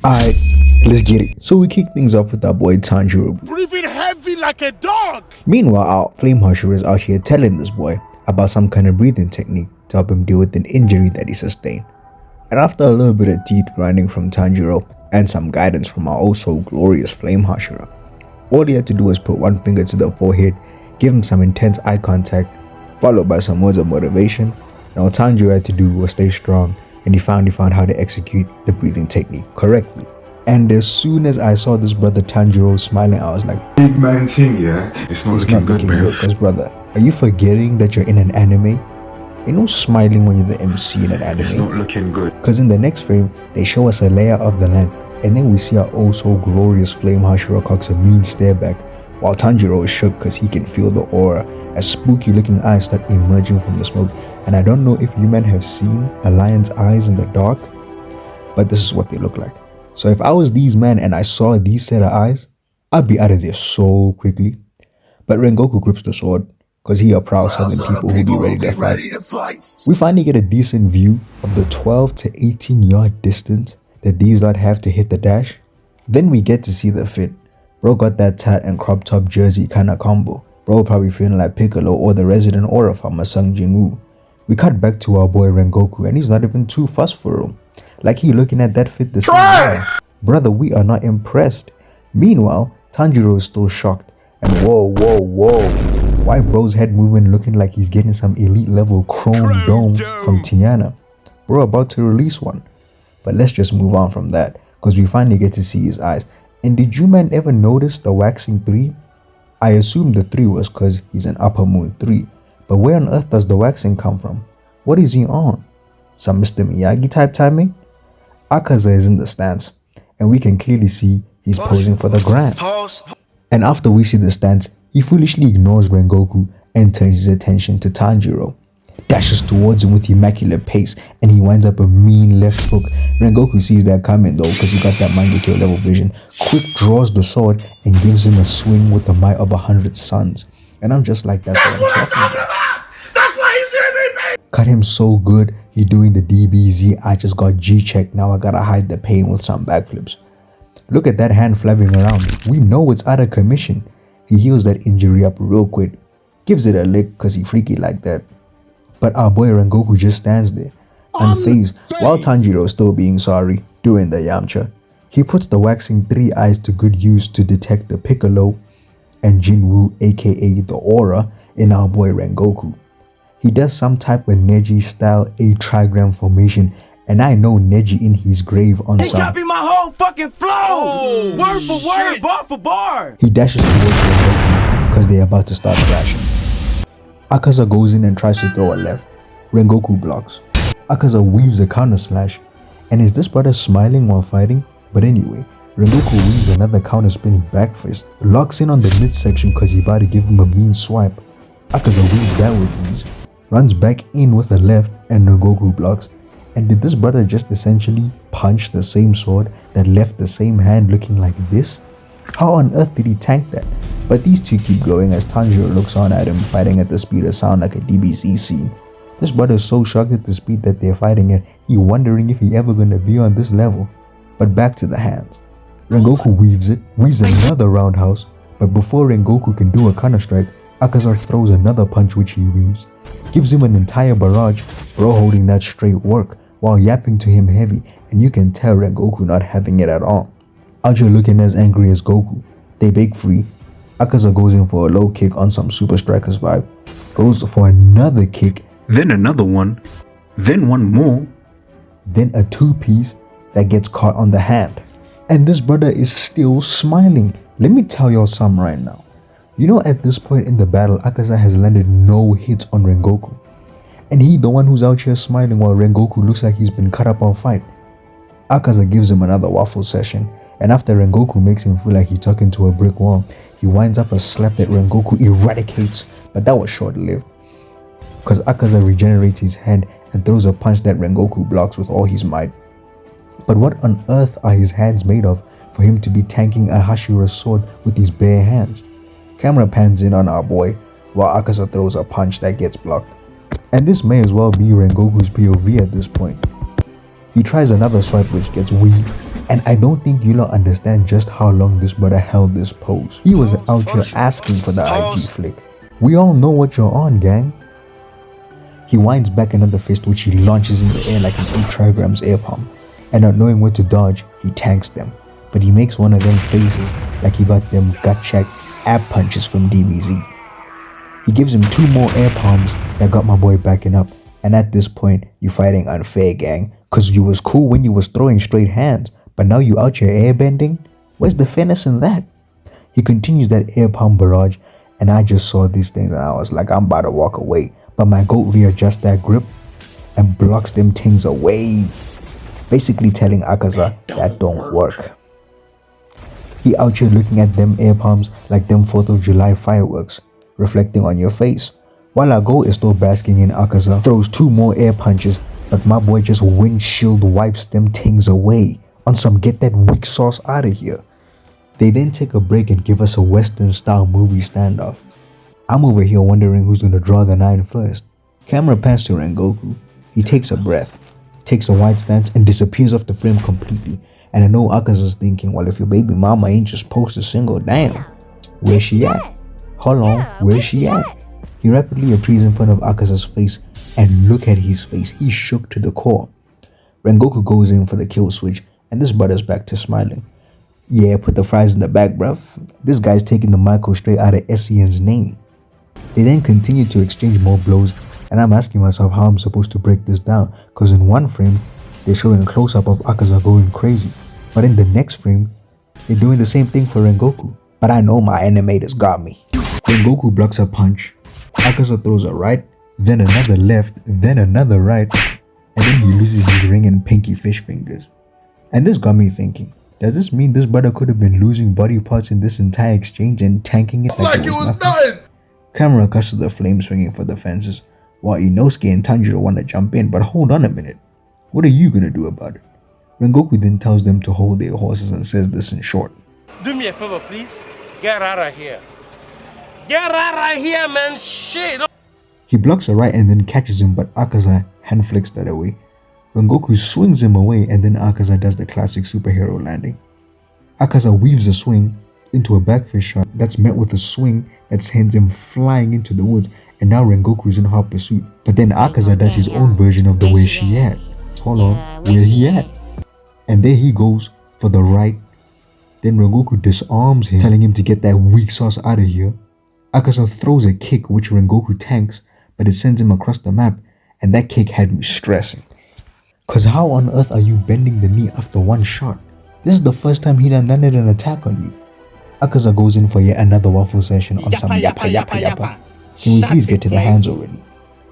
Alright, let's get it. So we kick things off with our boy Tanjiro. Breathing heavy like a dog. Meanwhile, our flame husher is out here telling this boy about some kind of breathing technique to help him deal with an injury that he sustained. And after a little bit of teeth grinding from Tanjiro and some guidance from our also glorious flame husher, all he had to do was put one finger to the forehead, give him some intense eye contact, followed by some words of motivation, and all Tanjiro had to do was stay strong, and he finally found how to execute the breathing technique correctly. And as soon as I saw this brother Tanjiro smiling, I was like, big man thing, yeah? It's not looking good, man. Because brother, are you forgetting that you're in an anime? Ain't no smiling when you're the MC in an anime. It's not looking good. Because in the next frame, they show us a layer of the land, and then we see our also glorious flame husher cocks a mean stare back, while Tanjiro is shook because he can feel the aura as spooky looking eyes start emerging from the smoke. And I don't know if you men have seen a lion's eyes in the dark, but this is what they look like. So if I was these men and I saw these set of eyes, I'd be out of there so quickly. But Rengoku grips the sword because he a proud southern people who be ready to fight. We finally get a decent view of the 12 to 18 yard distance that these lot have to hit the dash. Then we get to see the fit. Bro got that tat and crop top jersey kinda combo. Bro probably feeling like Piccolo or the resident aura farmer Sung Jinwoo. We cut back to our boy Rengoku and he's not even too fussed for him. Like he looking at that fit the same way. Brother, we are not impressed. Meanwhile, Tanjiro is still shocked. And whoa, why bro's head moving looking like he's getting some elite level chrome dome from Tiana? Bro about to release one. But let's just move on from that, because we finally get to see his eyes. And did you man ever notice the waxing 3? I assume the 3 was because he's an upper moon 3. But where on earth does the waxing come from? What is he on? Some Mr. Miyagi type timing? AKAZA is in the stance, and we can clearly see he's posing for the gram. And after we see the stance, he foolishly ignores Rengoku and turns his attention to Tanjiro. Dashes towards him with immaculate pace, and he winds up a mean left hook. Rengoku sees that coming though, because he got that Mangekyo level vision. Quick draws the sword and gives him a swing with the might of 100 suns. And I'm just like, that's what I'm talking about. That's why he's doing me. Cut him so good, he doing the DBZ, I just got G-checked, now I gotta hide the pain with some backflips. Look at that hand flapping around, we know it's out of commission. He heals that injury up real quick, gives it a lick cause he freaky like that. But our boy Rengoku just stands there, unfazed, while Tanjiro is still being sorry, doing the Yamcha. He puts the waxing 3 eyes to good use to detect the Piccolo and Jinwoo aka the aura in our boy Rengoku. He does some type of Neji style A trigram formation, and I know Neji in his grave on some. They copy my whole fucking flow! Word for word, bar for bar! He dashes towards Rengoku because they're about to start clashing. AKAZA goes in and tries to throw a left. Rengoku blocks. AKAZA weaves a counter slash, and is this brother smiling while fighting? But anyway, Rengoku weaves another counter spinning back fist, locks in on the midsection cause he about to give him a mean swipe. AKAZA weaves that with ease, runs back in with a left and Rengoku blocks. And did this brother just essentially punch the same sword that left the same hand looking like this? How on earth did he tank that? But these two keep going as Tanjiro looks on at him fighting at the speed of sound like a DBZ scene. This brother is so shocked at the speed that they're fighting at, he wondering if he ever gonna be on this level. But back to the hands. Rengoku weaves another roundhouse, but before Rengoku can do a counter strike, AKAZA throws another punch which he weaves. Gives him an entire barrage, bro holding that straight work while yapping to him heavy, and you can tell Rengoku not having it at all. Aja looking as angry as Goku. They break free. AKAZA goes in for a low kick on some Super Strikers vibe. Goes for another kick, then another one, then one more, then a 2-piece that gets caught on the hand. And this brother is still smiling. Let me tell y'all something right now. You know, at this point in the battle, AKAZA has landed no hits on Rengoku. And he the one who's out here smiling while Rengoku looks like he's been cut up on fight. AKAZA gives him another waffle session, and after Rengoku makes him feel like he's talking to a brick wall, he winds up a slap that Rengoku eradicates, but that was short-lived. Because AKAZA regenerates his hand and throws a punch that Rengoku blocks with all his might. But what on earth are his hands made of for him to be tanking a Hashira's sword with his bare hands? Camera pans in on our boy, while AKAZA throws a punch that gets blocked. And this may as well be Rengoku's POV at this point. He tries another swipe which gets weaved, And I don't think you'll understand just how long this brother held this pose. He was out here asking for the IG flick. We all know what you're on, gang. He winds back another fist which he launches in the air like an 8 trigrams air palm. And not knowing where to dodge, he tanks them. But he makes one of them faces like he got them gut check ab punches from DBZ. He gives him 2 more air palms that got my boy backing up. And at this point, you fighting unfair, gang. Cause you was cool when you was throwing straight hands, but now you out here airbending? Where's the fairness in that? He continues that air palm barrage, and I just saw these things and I was like, I'm about to walk away. But my goat readjusts that grip and blocks them things away. Basically telling AKAZA that don't work. He out here looking at them air palms like them 4th of July fireworks, reflecting on your face. While our goat is still basking in AKAZA, throws 2 more air punches, but my boy just windshield wipes them things away. On some get that weak sauce out of here. They then take a break and give us a western style movie standoff. I'm over here wondering who's gonna draw the 9 first. Camera pans to Rengoku. He takes a breath, takes a wide stance and disappears off the frame completely. And I know AKAZA's thinking, well, if your baby mama ain't just post a single damn, where's she at? Hold on, where's she at? He rapidly appears in front of AKAZA's face, and look at his face, he's shook to the core. Rengoku goes in for the kill switch, and this brother's back to smiling. Yeah, put the fries in the back, bruv. This guy's taking the micro straight out of SEN's name. They then continue to exchange more blows, and I'm asking myself how I'm supposed to break this down, cause in one frame, they're showing a close-up of AKAZA going crazy, but in the next frame, they're doing the same thing for Rengoku. But I know my animators got me. Rengoku blocks a punch, AKAZA throws a right, then another left, then another right, and then he loses his ring and pinky fish fingers. And this got me thinking, does this mean this brother could have been losing body parts in this entire exchange and tanking it like it was nothing? Camera cuts to the flame swinging for the fences, while Inosuke and Tanjiro want to jump in, but hold on a minute. What are you gonna do about it? Rengoku then tells them to hold their horses and says this in short. Do me a favor, please. Get out of here. Get out of here, man. Shit. He blocks a right and then catches him, but AKAZA hand flicks that away. Rengoku swings him away and then AKAZA does the classic superhero landing. AKAZA weaves a swing into a backfish shot that's met with a swing that sends him flying into the woods, and now Rengoku's in hot pursuit. But then AKAZA does his own version of the where she at. Hold on, where he at? And there he goes for the right. Then Rengoku disarms him, telling him to get that weak sauce out of here. AKAZA throws a kick which Rengoku tanks, but it sends him across the map, and that kick had me stressing. Cause how on earth are you bending the knee after one shot? This is the first time he done landed an attack on you. AKAZA goes in for yet another waffle session on some yappa yappa yappa. Can we please get to the hands already?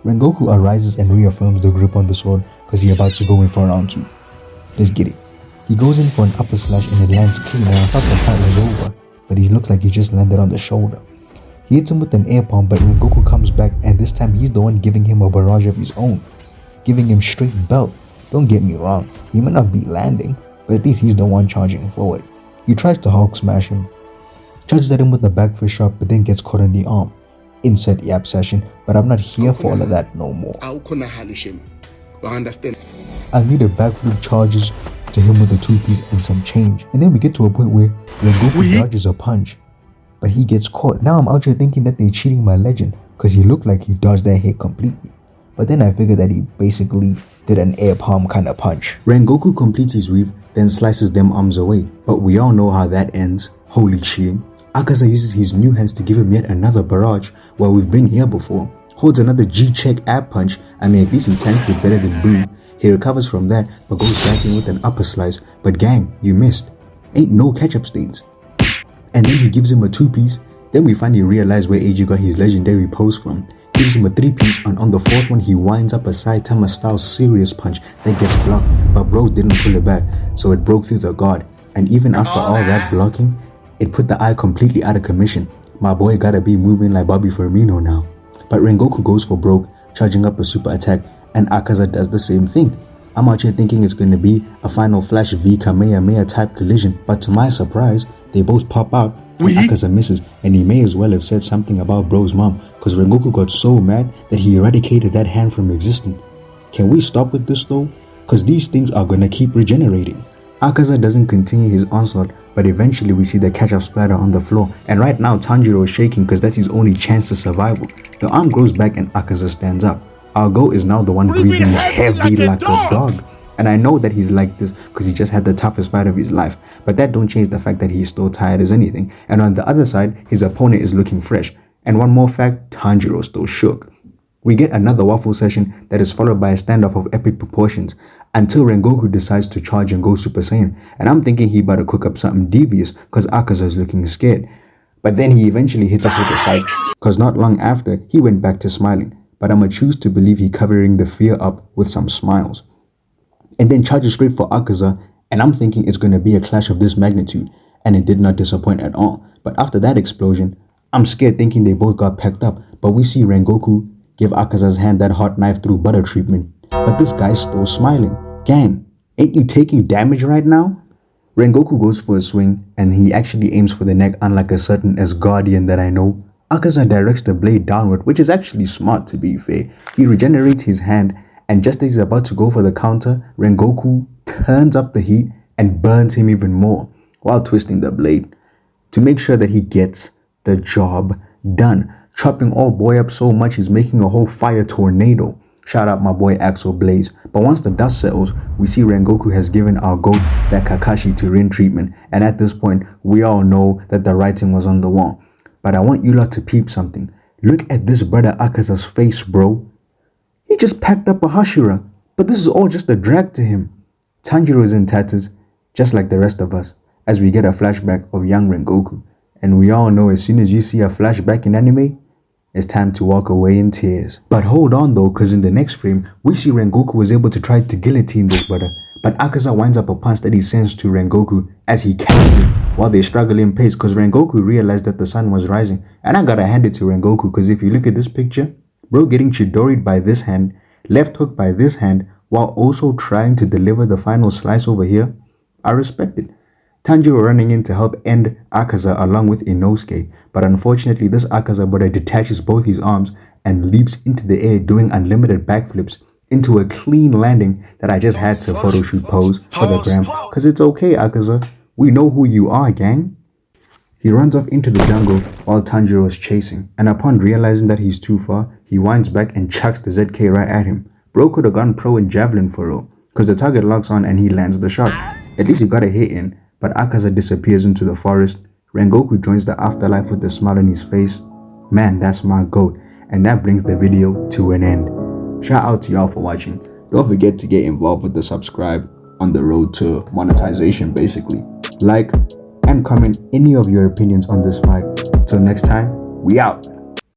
Rengoku arises and reaffirms the grip on the sword cause he's about to go in for round 2. Let's get it. He goes in for an upper slash and it lands clean, and I thought the fight was over, but he looks like he just landed on the shoulder. He hits him with an air palm, but Rengoku comes back and this time he's the one giving him a barrage of his own, giving him straight belt. Don't get me wrong, he may not be landing, but at least he's the one charging forward. He tries to Hulk smash him, charges at him with the backfish shot, but then gets caught in the arm. Insert yap session, but I'm not here for all of that no more. I needed backflip charges to him with a 2-piece and some change, and then we get to a point where Rengoku dodges a punch, but he gets caught. Now I'm out here thinking that they're cheating my legend, cause he looked like he dodged that hit completely, but then I figured that he basically did an air palm kind of punch. Rengoku completes his weave, then slices them arms away, but we all know how that ends. Holy cheating. AKAZA uses his new hands to give him yet another barrage. Well, we've been here before. Holds another G-check ab punch. I mean, at least he tanked it better than Blue. He recovers from that, but goes back in with an upper slice. But gang, you missed. Ain't no ketchup stains. And then he gives him a 2-piece. Then we finally realize where AG got his legendary pose from. Gives him a 3-piece, and on the 4th one he winds up a Saitama style serious punch that gets blocked, but bro didn't pull it back, so it broke through the guard. And even after all that blocking, it put the eye completely out of commission. My boy gotta be moving like Bobby Firmino now. But Rengoku goes for broke, charging up a super attack, and AKAZA does the same thing. I'm out here thinking it's gonna be a final flash V Kamehameha type collision, but to my surprise, they both pop out. AKAZA misses, and he may as well have said something about bro's mom, cause Rengoku got so mad that he eradicated that hand from existence. Can we stop with this though? Cause these things are gonna keep regenerating. Akaza doesn't continue his onslaught, but eventually we see the catch-up splatter on the floor, and right now Tanjiro is shaking because that's his only chance to survival. The arm grows back and Akaza stands up. Our goat is now the one breathing heavy like a dog. And I know that he's like this because he just had the toughest fight of his life, but that don't change the fact that he's still tired as anything. And on the other side, his opponent is looking fresh. And one more fact, Tanjiro still shook. We get another waffle session that is followed by a standoff of epic proportions until Rengoku decides to charge and go Super Saiyan. And I'm thinking he about to cook up something devious because Akaza is looking scared. But then he eventually hits us with a sight because not long after, he went back to smiling. But I'ma choose to believe he covering the fear up with some smiles. And then charges straight for Akaza, and I'm thinking it's going to be a clash of this magnitude, and it did not disappoint at all. But after that explosion, I'm scared thinking they both got packed up, but we see Rengoku give Akaza's hand that hot knife through butter treatment. But this guy's still smiling. Gang, ain't you taking damage right now? Rengoku goes for a swing, and he actually aims for the neck unlike a certain Asgardian that I know. Akaza directs the blade downward, which is actually smart to be fair. He regenerates his hand, and just as he's about to go for the counter, Rengoku turns up the heat and burns him even more while twisting the blade to make sure that he gets the job done, chopping all boy up so much he's making a whole fire tornado. Shout out my boy Axel Blaze. But once the dust settles, we see Rengoku has given our goat that Kakashi to Rin treatment, and at this point, we all know that the writing was on the wall. But I want you lot to peep something. Look at this brother Akaza's face, bro. He just packed up a Hashira, but this is all just a drag to him. Tanjiro is in tatters, just like the rest of us, as we get a flashback of young Rengoku. And we all know as soon as you see a flashback in anime, it's time to walk away in tears. But hold on though, cause in the next frame, we see Rengoku was able to try to guillotine this brother, but Akaza winds up a punch that he sends to Rengoku as he catches it while they struggle in pace cause Rengoku realized that the sun was rising. And I gotta hand it to Rengoku cause if you look at this picture, bro getting Chidori'd by this hand, left hook by this hand, while also trying to deliver the final slice over here, I respect it. Tanjiro running in to help end Akaza along with Inosuke, but unfortunately this Akaza brother detaches both his arms and leaps into the air doing unlimited backflips into a clean landing that I just had to photoshoot pose for the gram, cause it's okay Akaza, we know who you are gang. He runs off into the jungle while Tanjiro is chasing, and upon realizing that he's too far, he winds back and chucks the ZK right at him. Bro could have gone pro in javelin for real, cause the target locks on and he lands the shot. At least he got a hit in, but Akaza disappears into the forest. Rengoku joins the afterlife with a smile on his face. Man, that's my goat, and that brings the video to an end. Shout out to y'all for watching. Don't forget to get involved with the subscribe on the road to monetization basically. Like and comment any of your opinions on this fight. Till next time, we out.